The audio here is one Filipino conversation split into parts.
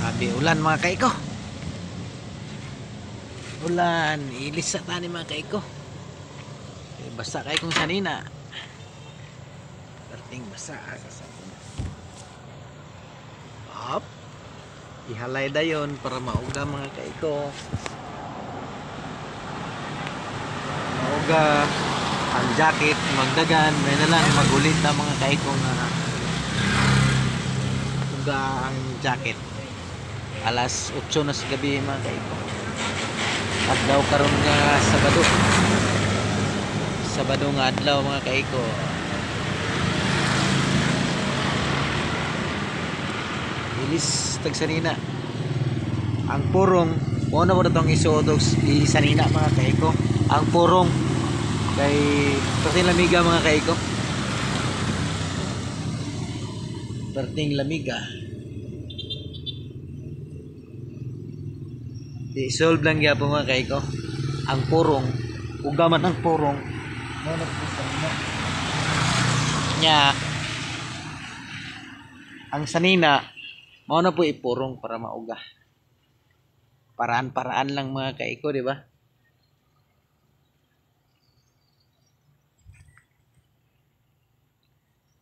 Grabe ulan mga kaiko. Ulan, ilis sa tani mga kaiko. Basa kay kung sanina. Perting basa sa sakuna. Hop. Ihalay dayon para mauga mga kaiko. Mauga ang jacket magdagan, may na lang magulit na mga kaiko nga uga ang jacket. Alas 8 na sa gabi mga kaiko. Adlaw karon nga Sabado nga adlaw mga kaiko. Ilis tagsanina. Ang purong mo na tong isuodog isanina mga kaiko. Ang purong kay perting lamiga mga kaiko. Perting lamiga. I-solve lang gyapon mga kaiko. Ang purong, ugaman ang purong. Mo na sanina. Nya ang sanina mao na po ipurong para mauga. Paraan-paraan lang mga kaiko, di ba?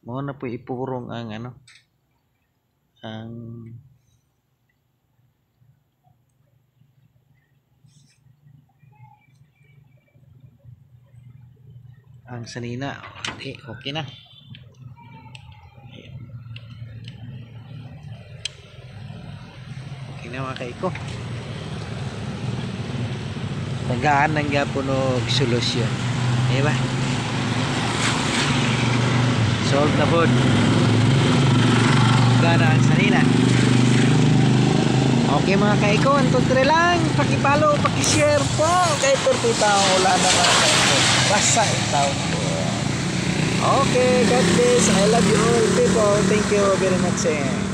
Mao na po ipurong ang ang sanina. Okay na. Okay na mga kaiko. Tagaan ng gapon og solusyon. Di ba? Solve na po. Gana ang sanina. Okay mga kaiko, anto tre lang. Pakipalo, pakishare po. Kay pertitaw wala na mga kaiko. Basta itaw po. Okay, God bless. I love you all people. Thank you very much.